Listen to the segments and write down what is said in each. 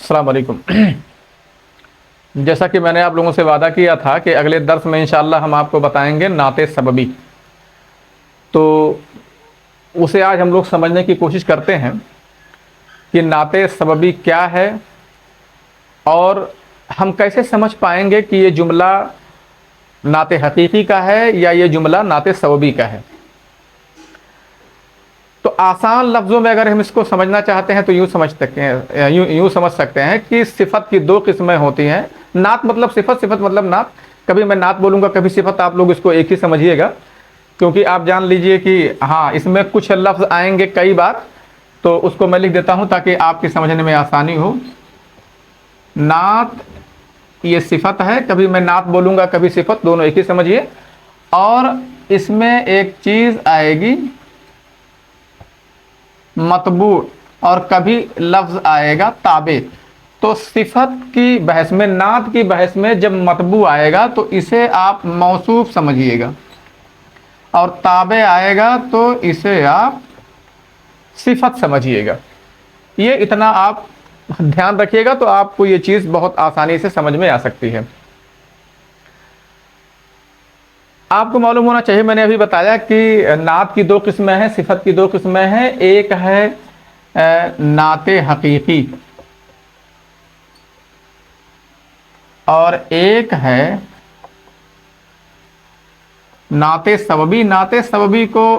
अस्सलाम वालेकुम। जैसा कि मैंने आप लोगों से वादा किया था कि अगले दर्स में इंशाअल्लाह हम आपको बताएंगे नाते सबबी, तो उसे आज हम लोग समझने की कोशिश करते हैं कि नाते सबबी क्या है और हम कैसे समझ पाएंगे कि ये जुमला नाते हकीकी का है या ये जुमला नाते सबबी का है। तो आसान लफ्ज़ों में अगर हम इसको समझना चाहते हैं तो यूँ समझ सकते हैं, यूँ समझ सकते हैं कि सिफत की दो किस्में होती हैं। नात मतलब सिफत, सिफत मतलब नात। कभी मैं नात बोलूँगा, कभी सिफत, आप लोग इसको एक ही समझिएगा, क्योंकि आप जान लीजिए कि हाँ, इसमें कुछ लफ्ज़ आएंगे कई बार, तो उसको मैं लिख देता हूँ ताकि आपकी समझने में आसानी हो। नात ये सिफत है, कभी मैं नात बोलूँगा कभी सिफत, दोनों एक ही समझिए। और इसमें एक चीज़ आएगी मतबू, और कभी लफ्ज़ आएगा ताबे। तो सिफत की बहस में, नात की बहस में जब मतबू आएगा तो इसे आप मौसूफ समझिएगा, और ताबे आएगा तो इसे आप सिफत समझिएगा। ये इतना आप ध्यान रखिएगा तो आपको ये चीज़ बहुत आसानी से समझ में आ सकती है। आपको मालूम होना चाहिए, मैंने अभी बताया कि नात की दो किस्में हैं, सिफत की दो किस्में हैं। एक है नाते हकीकी और एक है नाते सबबी। नाते सबबी को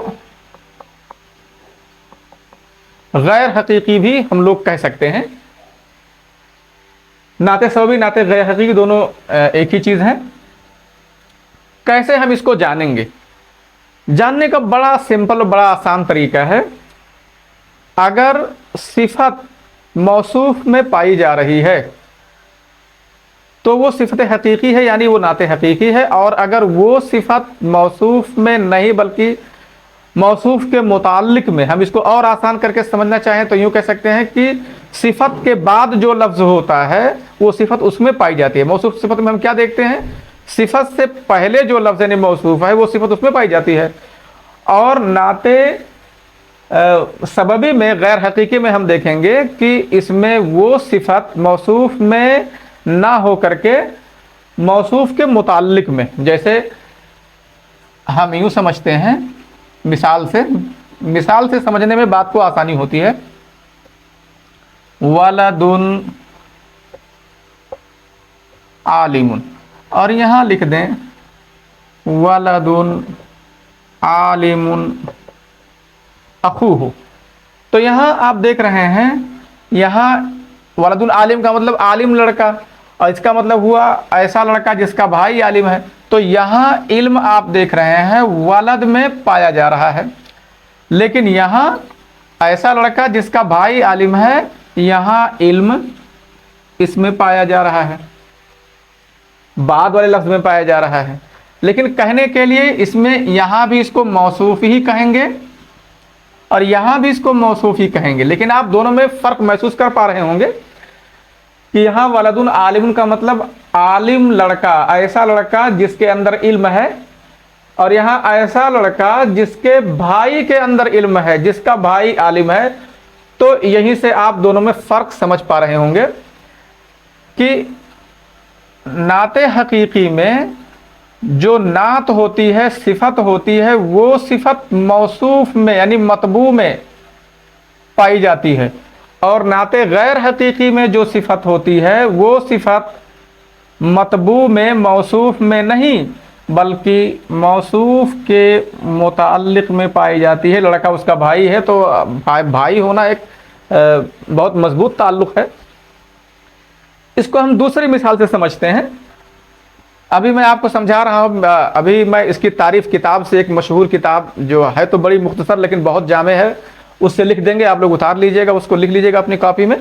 गैर हकीकी भी हम लोग कह सकते हैं। नाते सबबी, नाते गैर हकीकी दोनों एक ही चीज़ है। कैसे हम इसको जानेंगे? जानने का बड़ा सिंपल और बड़ा आसान तरीका है। अगर सिफत मौसूफ में पाई जा रही है तो वो सिफत हकीकी है, यानी वो नाते हकीकी है। और अगर वो सिफत मौसूफ में नहीं बल्कि मौसूफ के मुताल्लिक में, हम इसको और आसान करके समझना चाहें तो यूँ कह सकते हैं कि सिफत के बाद जो लफ्ज़ होता है वो सिफत उसमें पाई जाती है। मौसूफ सिफत में हम क्या देखते हैं? सिफत से पहले जो लफ्ज़ यानी मौसूफ है वो सिफत उसमें पाई जाती है। और नाते सबबी में, गैर हकीकी में, हम देखेंगे कि इसमें वो सिफत मौसूफ में ना हो करके मौसूफ के मुताल्लिक में, जैसे हम यूँ समझते हैं, मिसाल से समझने में बात को आसानी होती है। वलदुन आलिमुन, और यहाँ लिख दें वलदुन आलिमुन अखूहु। तो यहाँ आप देख रहे हैं, यहाँ वलदुन आलिम का मतलब आलिम लड़का, और इसका मतलब हुआ ऐसा लड़का जिसका भाई आलिम है। तो यहाँ इल्म आप देख रहे हैं वलद में पाया जा रहा है, लेकिन यहाँ ऐसा लड़का जिसका भाई आलिम है, यहाँ इल्म इसमें पाया जा रहा है, बाद वाले लफ्ज़ में पाया जा रहा है। लेकिन कहने के लिए इसमें यहाँ भी इसको मौसूफ ही कहेंगे और यहाँ भी इसको मौसूफ ही कहेंगे, लेकिन आप दोनों में फ़र्क महसूस कर पा रहे होंगे कि यहाँ वलदुन आलिमुन का मतलब आलिम लड़का, ऐसा लड़का जिसके अंदर इल्म है, और यहाँ ऐसा लड़का जिसके भाई के अंदर इल्म है, जिसका भाई आलिम है। तो यहीं से आप दोनों में फ़र्क समझ पा रहे होंगे कि नाते हकीकी में जो नात होती है, सिफत होती है, वो सिफत मौसूफ में यानी मतबू में पाई जाती है, और नाते गैर हकीकी में जो सिफत होती है वो सिफत मतबू में, मौसूफ में नहीं बल्कि मौसूफ के मुताल्लिक में पाई जाती है। लड़का उसका भाई है तो भाई होना एक बहुत मजबूत ताल्लुक़ है। इसको हम दूसरी मिसाल से समझते हैं। अभी मैं आपको समझा रहा हूँ, अभी मैं इसकी तारीफ़ किताब से, एक मशहूर किताब जो है तो बड़ी मुख्तसर लेकिन बहुत जामे है, उससे लिख देंगे, आप लोग उतार लीजिएगा, उसको लिख लीजिएगा अपनी कॉपी में,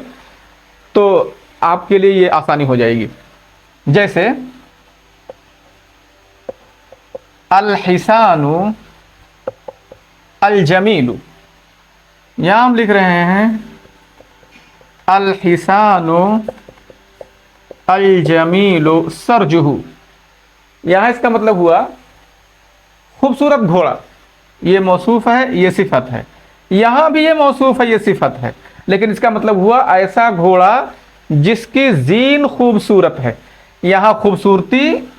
तो आपके लिए ये आसानी हो जाएगी। जैसे अल हिसानु अल जमीलु, यहाँ हम लिख रहे हैं अल हिसानु अल जमीलु सरजुहु। यहाँ इसका मतलब हुआ खूबसूरत घोड़ा। ये मौसूफ है, ये सिफत है। यहाँ भी ये मौसूफ है, ये सिफत है, लेकिन इसका मतलब हुआ ऐसा घोड़ा जिसकी जीन खूबसूरत है। यहां खूबसूरती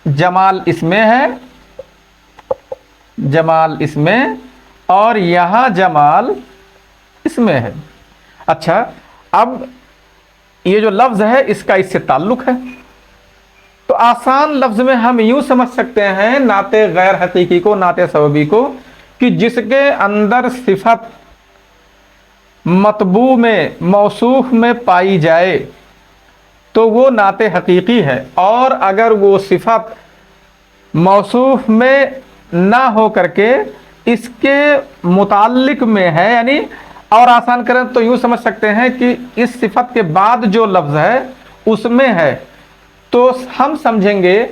जमाल इसमें है, जमाल इसमें, और यहां जमाल इसमें है। अच्छा, अब ये जो लफ्ज है इसका इससे ताल्लुक है। तो आसान लफ्ज में हम यूं समझ सकते हैं नाते गैर हकीकी को, नाते सबबी को, कि जिसके अंदर सिफत मतबू में, मौसूफ में पाई जाए तो वो नाते हकीकी है, और अगर वो सिफत मौसूफ में ना हो करके इसके मुताल्लिक में है, यानी और आसान करें तो यूं समझ सकते हैं कि इस सिफत के बाद जो लफ्ज़ है उसमें है, तो हम समझेंगे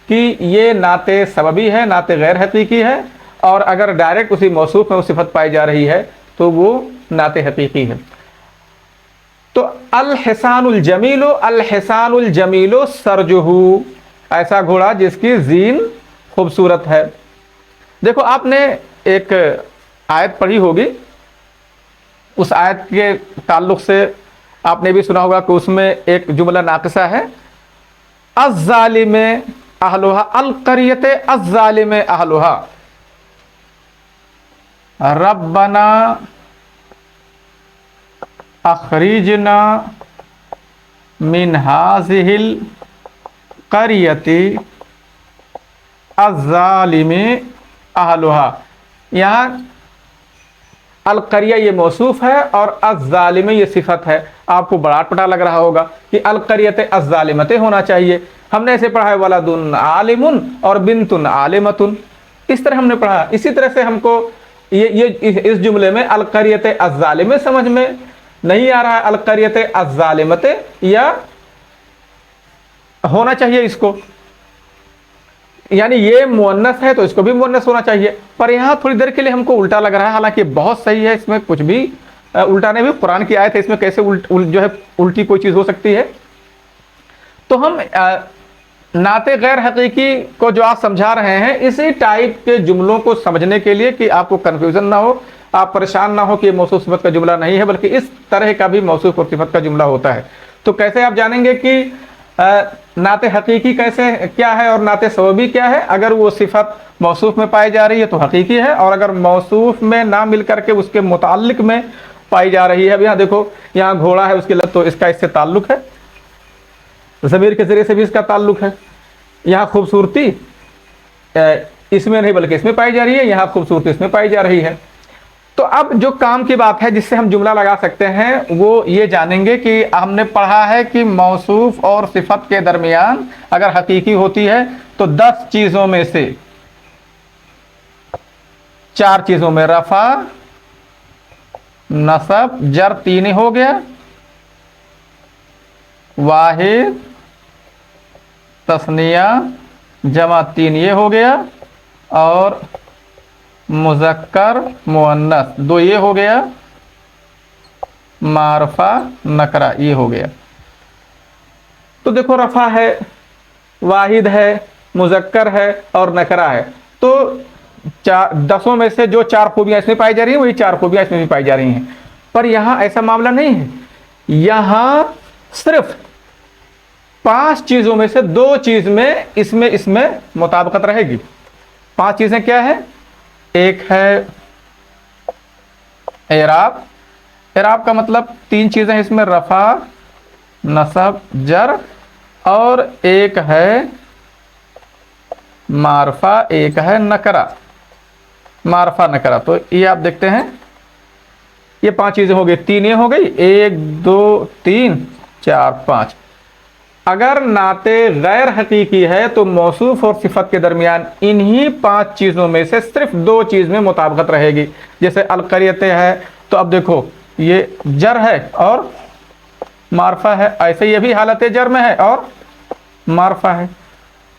कि ये नाते सबबी है, नाते गैर हकीकी है। और अगर डायरेक्ट उसी मौसूफ में वो सिफत पाई जा रही है तो वो नाते हकीकी है। तो अल हिसानुल जमीलो सरजुहू, ऐसा घोड़ा जिसकी जीन खूबसूरत है। देखो, आपने एक आयत पढ़ी होगी, उस आयत के ताल्लुक से आपने भी सुना होगा कि उसमें एक जुमला नाक़िसा है, अज़्ज़ालिम अहलुहा, अल क़रियत अज़्ज़ालिम अहलुहा, रब्बना अखरिजना मिन हाज़िहिल क़रियति अज़्ज़ालिमि अहलुहा। यहाँ अल-क़रिया ये मौसूफ है और अज़्ज़ालिम ये सिफत है। आपको बड़ा अटपटा लग रहा होगा कि अल-क़रियत अज़्ज़ालिमते होना चाहिए। हमने ऐसे पढ़ा है वलदुन आलिमुन और बिन्तुन आलिमतुन, इस तरह हमने पढ़ा। इसी तरह से हमको ये इस जुमले में अल-क़रियत अज़्ज़ालिम समझ में नहीं आ रहा है, अल-क़रियत अज़्ज़ालिमते या होना चाहिए इसको, यानी ये मुअन्नस है तो इसको भी मुअन्नस होना चाहिए। पर यहाँ थोड़ी देर के लिए हमको उल्टा लग रहा है, हालांकि बहुत सही है, इसमें कुछ भी उल्टा नहीं, भी कुरान की आयत है, इसमें कैसे जो है उल्टी कोई चीज़ हो सकती है। तो हम नाते गैर हकीकी को जो आप समझा रहे हैं, इसी टाइप के जुमलों को समझने के लिए कि आपको कन्फ्यूज़न ना हो, आप परेशान ना हो कि ये मौसूफ सिफत का जुमला नहीं है, बल्कि इस तरह का भी मौसूफ और सिफत का जुमला होता है। तो कैसे आप जानेंगे कि नाते हकीकी कैसे क्या है और नाते सबबी क्या है? अगर वो सिफत मौसूफ में पाई जा रही है तो हकीकी है, और अगर मौसूफ में ना मिल करके उसके मुताल्लिक में पाई जा रही है। अब यहाँ देखो, यहाँ घोड़ा है, उसकी लत, तो इसका इससे ताल्लुक है, ज़मीर के ज़रिए से भी इसका ताल्लुक है। यहाँ खूबसूरती इसमें नहीं बल्कि इसमें पाई जा रही है, यहाँ खूबसूरती इसमें पाई जा रही है। तो अब जो काम की बात है जिससे हम जुमला लगा सकते हैं वो ये जानेंगे कि हमने पढ़ा है कि मौसूफ और सिफत के दरमियान अगर हकीकी होती है तो 10 चीज़ों में से 4 चीज़ों में रफ़ा, नसब, जर 3 ही हो गया, वाहिद, तस्निया, जमा 3 ये हो गया, और मुज़क्कर मुअन्नस 2 ये हो गया, मारफा नकरा ये हो गया। तो देखो, रफ़ा है, वाहिद है, मुज़क्कर है और नकरा है। तो 10 में से जो 4 खूबियाँ इसमें पाई जा रही हैं वही 4 खूबियाँ इसमें भी पाई जा रही हैं। पर यहाँ ऐसा मामला नहीं है, यहाँ सिर्फ 5 चीज़ों में से 2 चीज़ में इसमें मुताबिकत रहेगी। 5 चीज़ें क्या है? एक है एराब, एराब का मतलब 3 चीज़ें इसमें, रफ़ा, नसब, जर, और एक है मारफा, एक है नकरा, मारफा नकरा। तो ये आप देखते हैं, ये 5 चीज़ें हो गई, 3 ये हो गई, 1 2 3 4 5। अगर नाते गैर हकीकी है तो मौसूफ और सिफत के दरमियान इन्हीं 5 चीज़ों में से सिर्फ 2 चीज़ में मुताबिकत रहेगी। जैसे अल-क़रियत है, तो अब देखो ये जर है और मारफा है, ऐसे ये भी हालत जर में है और मारफा है।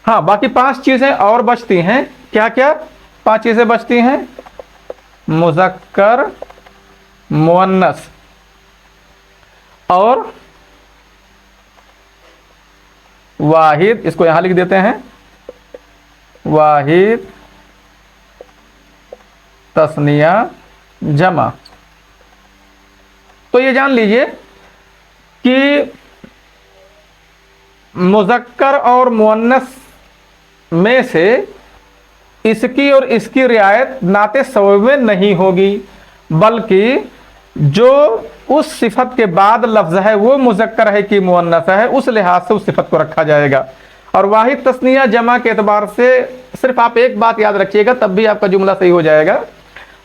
हाँ, बाकी 5 चीज़ें और बचती हैं। क्या क्या 5 चीज़ें बचती हैं? मुज़क्कर, मुअन्नस और वाहिद। इसको यहां लिख देते हैं, वाहिद, तस्निया, जमा। तो ये जान लीजिए कि मुज़क्कर और मुअन्नस में से इसकी और इसकी रियायत नाते सबब में नहीं होगी, बल्कि जो उस सिफत के बाद लफ्ज़ है वो मुज़क्कर है कि मुअन्नस है, उस लिहाज से उस सिफत को रखा जाएगा। और वाहिद तस्निया जमा के एतबार से सिर्फ आप एक बात याद रखिएगा, तब भी आपका जुमला सही हो जाएगा।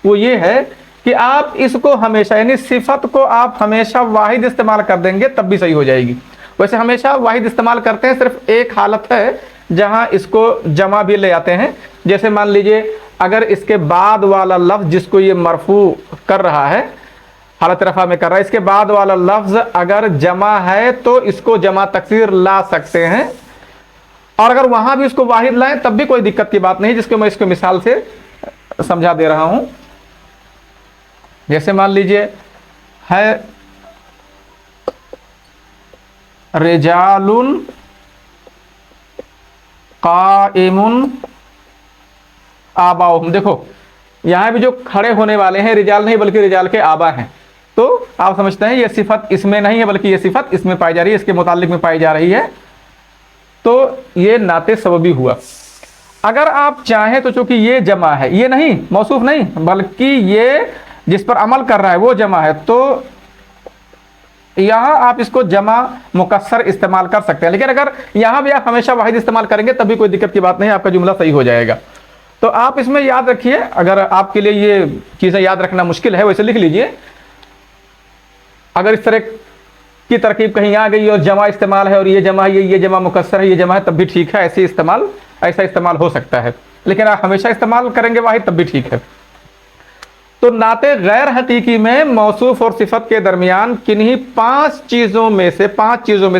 वो ये है कि आप इसको हमेशा, यानी सिफत को आप हमेशा वाहिद इस्तेमाल कर देंगे तब भी सही हो जाएगी। वैसे हमेशा वाहिद इस्तेमाल करते हैं, सिर्फ एक हालत है जहां इसको जमा भी ले आते हैं। जैसे मान लीजिए अगर इसके बाद वाला लफ्ज़ जिसको ये मरफू कर रहा है, हालत रफा में कर रहा है, इसके बाद वाला लफ्ज़ अगर जमा है तो इसको जमा तकसीर ला सकते हैं, और अगर वहां भी उसको वाहिद लाएं तब भी कोई दिक्कत की बात नहीं, जिसको मैं इसको मिसाल से समझा दे रहा हूं। जैसे मान लीजिए है रिजालुन काइमुन आबाउहुम, देखो यहां भी जो खड़े होने वाले हैं रिजाल नहीं बल्कि रिजाल के आबा हैं, तो आप समझते हैं ये सिफत इसमें नहीं है बल्कि ये सिफत इसमें पाई जा रही है, इसके मुतालिक में पाई जा रही है, तो ये नाते सबबी हुआ। अगर आप चाहें तो चूंकि ये जमा है, ये नहीं मौसूफ नहीं बल्कि ये जिस पर अमल कर रहा है वो जमा है, तो यहां आप इसको जमा मुकस्सर इस्तेमाल कर सकते हैं। लेकिन अगर यहां भी आप हमेशा वाहिद इस्तेमाल करेंगे तभी कोई दिक्कत की बात नहीं, आपका जुमला सही हो जाएगा। तो आप इसमें याद रखिए, अगर आपके लिए ये चीजें याद रखना मुश्किल है वैसे लिख लीजिए। अगर इस तरह की तरकीब कहीं आ गई और जमा इस्तेमाल है और ये जमा है, ये जमा मुकस्सर है, ये जमा है, तब भी ठीक है, ऐसा इस्तेमाल हो सकता है। लेकिन आप हमेशा इस्तेमाल करेंगे वाहिद तब भी ठीक है। तो नाते गैर हकीकी में मौसूफ और सिफत के दरमियान किन्हीं पांच चीजों में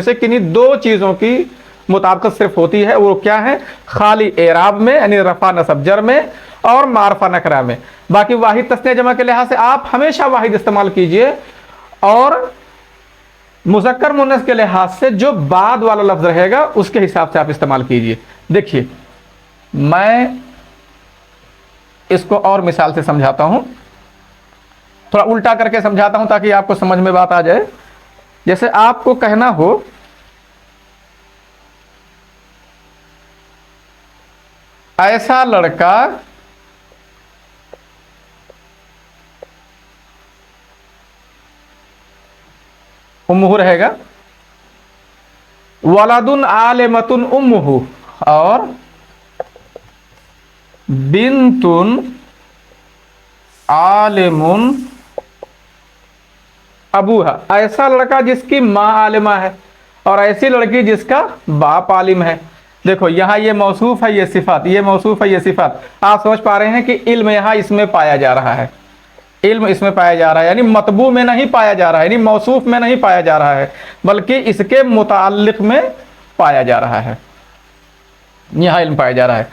से किन्हीं दो चीजों की मुताबिकत सिर्फ होती है। वो क्या है? खाली एराब में यानी रफा नसब जर में और मारफा नकरा में। बाकी वाहिद तस्निया जमा के लिहाज से आप हमेशा वाहिद इस्तेमाल कीजिए, और मुज़क्कर मुन्नस के लिहाज से जो बाद वाला लफ्ज रहेगा उसके हिसाब से आप इस्तेमाल कीजिए। देखिए मैं इसको और मिसाल से समझाता हूं, थोड़ा उल्टा करके समझाता हूं ताकि आपको समझ में बात आ जाए। जैसे आपको कहना हो ऐसा लड़का उम्मुहु रहेगा, वलदुन आलिमतुन उम्मुहु, और बिन्तुन आलिमुन अबूहा। ऐसा लड़का जिसकी माँ आलिमा है और ऐसी लड़की जिसका बाप आलिम है। देखो यहाँ ये मौसूफ है, ये सिफत, ये मौसूफ है, ये सिफत। आप समझ पा रहे हैं कि इल्म यहाँ इसमें पाया जा रहा है, इल्म इसमें पाया जा रहा है, यानी मतबू में नहीं पाया जा रहा है, यानी मौसूफ में नहीं पाया जा रहा है, बल्कि इसके मुताल्लिक में पाया जा रहा है, यहाँ इल्म पाया जा रहा है।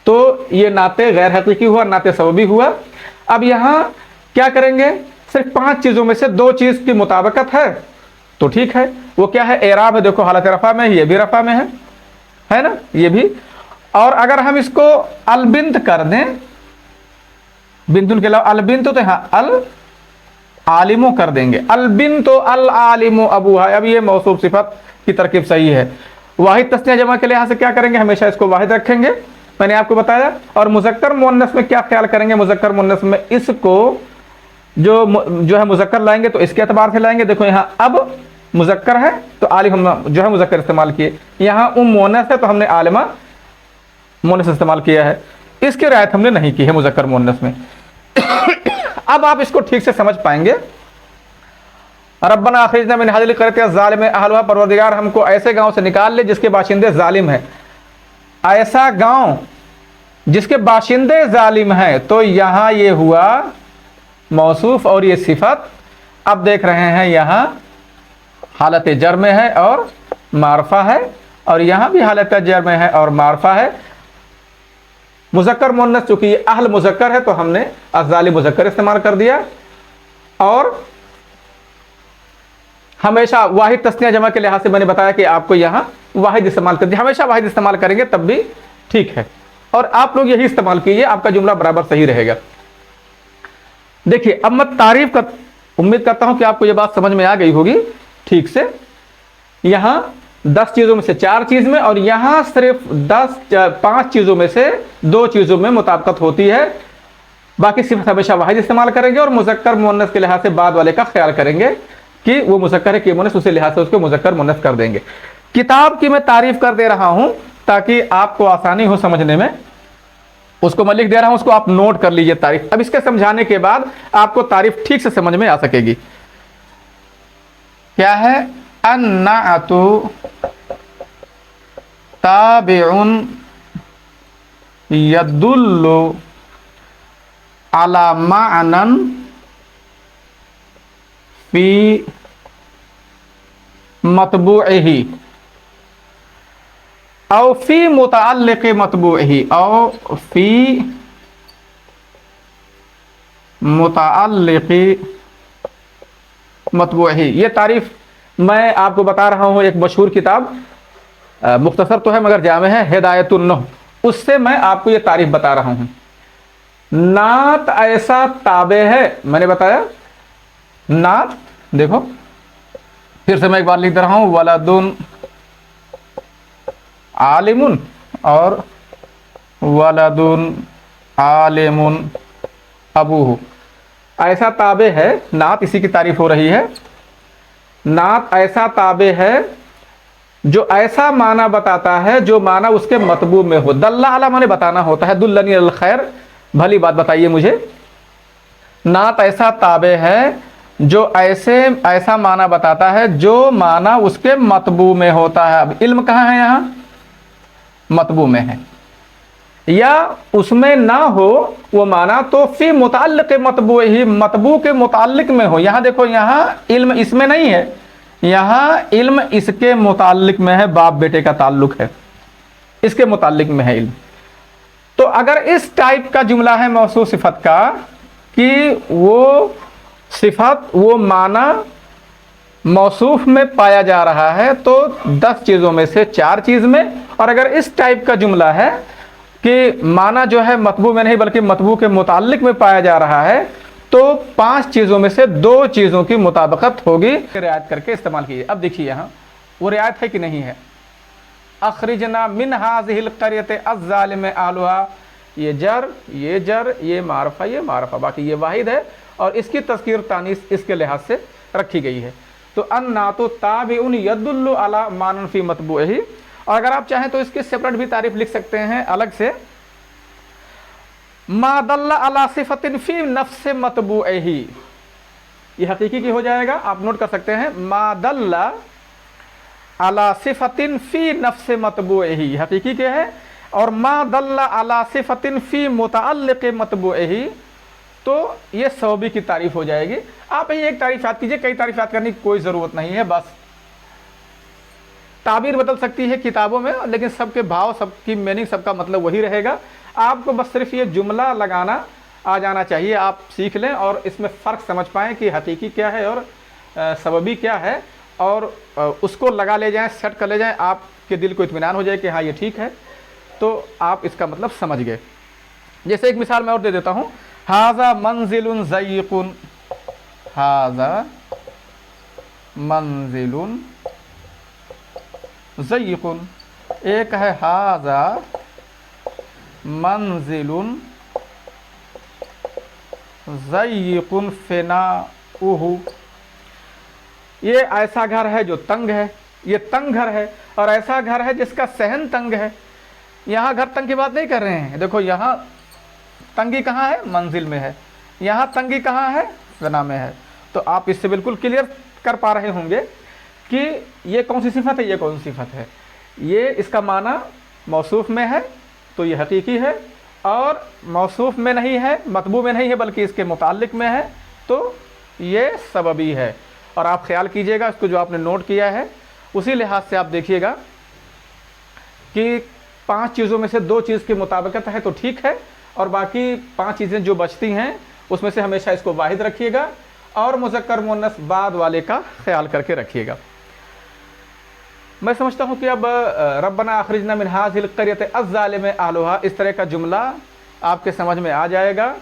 तो ये नाते गैर हकीकी हुआ, नाते सबबी हुआ। अब यहाँ क्या करेंगे? सिर्फ पांच चीजों में से दो चीज की मुताबिकत है तो ठीक है। वो क्या है? एराब है। देखो हालत रफा में, ये भी रफा में है ना, ये भी। और अगर हम इसको अलबिंत कर दें, बिंतुन के अलावा अलबिंत तो यहाँ अल आलिमो कर देंगे, अलबिन तो अल आलिमो अबूहा। अब ये मौसूफ सिफत की तरकीब सही है। वाहिद तस्निया जमा के लिहाज से क्या करेंगे? हमेशा इसको वाहिद रखेंगे, मैंने आपको बताया। और मुज़क्कर मुअन्नस में क्या ख्याल करेंगे? मुज़क्कर मुअन्नस में इसको जो है मुज़क्कर लाएंगे तो इसके एतबार से लाएंगे। देखो यहाँ अब मुज़क्कर है तो आलिम हम जो है मुज़क्कर इस्तेमाल किए, यहाँ मुअन्नस है तो हमने आलिमा मुअन्नस इस्तेमाल किया है, इसकी रियायत हमने नहीं की है मुज़क्कर मुअन्नस में। अब आप इसको ठीक से समझ पाएंगे। रब्बना अखरिजना मिन हाज़िल क़रयति ज़ालिम अहलुहा, परवरदिगार हमको ऐसे गांव से निकाल ले जिसके बाशिंदे जालिम हैं। ऐसा गांव जिसके बाशिंदे जालिम हैं, तो यहाँ ये हुआ मौसूफ और ये सिफत। अब देख रहे हैं यहाँ हालत जर में है और मारफा है, और यहाँ भी हालत जर में है और मारफा है। मुज़क्कर मुअन्नस चूंकि ये अहल मुज़क्कर है तो हमने अज़ालिम मुज़क्कर इस्तेमाल कर दिया। और हमेशा वाहिद तस्निया जमा के लिहाज से मैंने बताया कि आपको यहाँ वाहिद इस्तेमाल कर दिया, हमेशा वाहिद इस्तेमाल करेंगे तब भी ठीक है। और आप लोग यही इस्तेमाल कीजिए, आपका जुमला बराबर सही रहेगा। देखिए अब मैं तारीफ का उम्मीद करता हूं कि आपको यह बात समझ में आ गई होगी ठीक से। यहां 10 चीज़ों में से 4 चीज़ में, और यहाँ सिर्फ 5 चीज़ों में से 2 चीज़ों में मुताबिकत होती है। बाकी सिर्फ हमेशा वाहिद इस्तेमाल करेंगे और मुज़क्कर मुअन्नस के लिहाज से बाद वाले का ख्याल करेंगे कि वो मुज़क्कर है कि मुअन्नस, उसी लिहाज से उसको मुज़क्कर मुअन्नस कर देंगे। किताब की मैं तारीफ कर दे रहा हूँ ताकि आपको आसानी हो समझने में, उसको मैं लिख दे रहा हूँ, उसको आप नोट कर लीजिए तारीफ। अब इसके समझाने के बाद आपको तारीफ ठीक से समझ में आ सकेगी। क्या है? अन्नाअतु ताबिउन यदुल्लु अला माअनन फी मतबूइही औ फी मुतअल्लिक़ मतबूइही औ फी मुतअल्लिक़ मतबूइही। ये तारीफ मैं आपको बता रहा हूँ, एक मशहूर किताब, मुख्तसर तो है मगर जामे है, हिदायतुन नह, उससे मैं आपको ये तारीफ बता रहा हूँ। नात ऐसा ताबे है, मैंने बताया नात, देखो फिर से मैं एक बार लिख दे रहा हूँ, वलदुन आलिमुन और वलदुन आलिमुन अबूहु। ऐसा ताबे है, नात इसी की तारीफ हो रही है। नात ऐसा ताबे है जो ऐसा माना बताता है जो माना उसके मतबू में हो। दल्ला अला माने बताना होता है, दुल्लनी अल खैर, भली बात बताइए मुझे। नात ऐसा ताबे है जो ऐसा माना बताता है जो माना उसके मतबू में होता है। अब इल्म कहाँ है? यहाँ मतबू में है, या उसमें ना हो वो माना तो फी मुताल्लिक़ मतबू ही, मतबू के मुताल्लिक़ में हो। यहाँ देखो, यहाँ इल्म इसमें नहीं है, यहाँ इल्म इसके मुताल्लिक़ में है, बाप बेटे का ताल्लुक है, इसके मुताल्लिक़ में है इल्म। तो अगर इस टाइप का जुमला है मौसूफ सिफत का कि वो सिफत वो माना मौसूफ में पाया जा रहा है तो 10 चीज़ों में से 4 चीज़ में, और अगर इस टाइप का जुमला है कि माना जो है मतबू में नहीं बल्कि मतबू के मुताल्लिक में पाया जा रहा है तो 5 चीज़ों में से 2 चीज़ों की मुताबिकत होगी। रियायत करके इस्तेमाल कीजिए। अब देखिए यहाँ वो रियायत है कि नहीं है। अखरिजना मिन हाज़िहिल क़रियत अज़्ज़ालिम आलुहा, ये जर ये मारफा, बाकी ये वाहिद है और इसकी तज़कीर तानीस इसके लिहाज से रखी गई है। तो अन्नातु ताबिउन यदुल्लु अला मानन फी मतबूइही, और अगर आप चाहें तो इसके सेपरेट भी तारीफ लिख सकते हैं अलग से। मा दल्ला अला सिफतिन फी नफ्स मतबूइही, ये हकीकी की हो जाएगा, आप नोट कर सकते हैं। मा दल्ला अला सिफतिन फी नफ्स मतबूइही हकीकी के है, और मा दल्ला अला सिफतिन फी मुतअल्लिक़ मतबूइही तो ये सबबी की तारीफ हो जाएगी। आप ही एक तारीफ याद कीजिए, कई तारीफ याद करने की कोई ज़रूरत नहीं है। बस ताबीर बदल सकती है किताबों में, लेकिन सबके भाव, सबकी मीनिंग, सबका मतलब वही रहेगा। आपको बस सिर्फ ये जुमला लगाना आ जाना चाहिए, आप सीख लें और इसमें फ़र्क समझ पाएँ कि हकीकी क्या है और सबबी क्या है, और उसको लगा ले जाएं, सेट कर ले जाएं, आपके दिल को इत्मीनान हो जाए कि हाँ ये ठीक है, तो आप इसका मतलब समझ गए। जैसे एक मिसाल मैं और दे देता हूँ, हाज़ा मंजिलुन ज़य्यक़ुन, हाज़ा मंजिलुन ज़य्यक़ुन, एक है हाज़ा मंजिलुन ज़य्यक़ुन फ़िनाउहु, ये ऐसा घर है जो तंग है, ये तंग घर है, और ऐसा घर है जिसका सहन तंग है। यहाँ घर तंग की बात नहीं कर रहे हैं, देखो यहाँ तंगी कहाँ है? मंजिल में है। यहाँ तंगी कहाँ है? फ़ना में है। तो आप इससे बिल्कुल क्लियर कर पा रहे होंगे कि ये कौन सी सिफत है, ये कौन सी सिफत है। ये इसका माना मौसूफ में है तो ये हकीकी है, और मौसूफ में नहीं है, मतबू में नहीं है, बल्कि इसके मुताल्लिक में है तो ये सबबी है। और आप ख्याल कीजिएगा, इसको जो आपने नोट किया है उसी लिहाज से आप देखिएगा कि 5 चीज़ों में से 2 चीज़ की मुताबिकत है तो ठीक है, और बाकी 5 चीज़ें जो बचती हैं उसमें से हमेशा इसको वाहिद रखिएगा और मुज़क्कर मुअन्नस बाद वाले का ख्याल करके रखिएगा। मैं समझता हूँ कि अब रब्बना अखरिजना मिन हाज़िल क़रियत अज़्ज़ालिम अहलुहा, इस तरह का जुमला आपके समझ में आ जाएगा।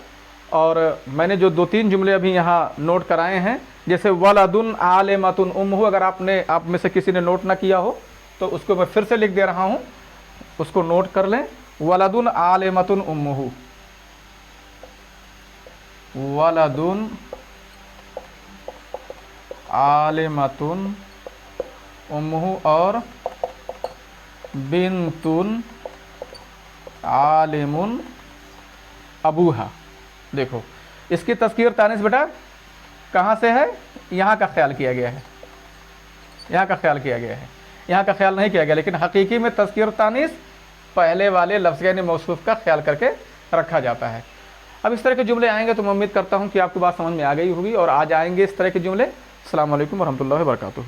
और मैंने जो 2-3 जुमले अभी यहाँ नोट कराए हैं, जैसे वलदुन आलिमतुन उम्मुहु, अगर आप में से किसी ने नोट ना किया हो تو اس کو میں پھر سے لکھ دے رہا ہوں، اس کو نوٹ کر لیں، ولدن عالمتن امہ، ولدن عالمتن امہ، اور بنتن عالم ابوہا۔ دیکھو اس کی تذکیر تانیث بیٹا کہاں سے ہے؟ یہاں کا خیال کیا گیا ہے، یہاں کا خیال کیا گیا ہے، یہاں کا خیال نہیں کیا گیا، لیکن حقیقی میں تذکیر تانیث پہلے والے لفظ یعنی موصوف کا خیال کر کے رکھا جاتا ہے۔ اب اس طرح کے جملے آئیں گے تو میں امید کرتا ہوں کہ آپ کو بات سمجھ میں آ گئی ہوگی، اور آج آئیں گے اس طرح کے جملے۔ السلام علیکم ورحمۃ اللہ وبرکاتہ۔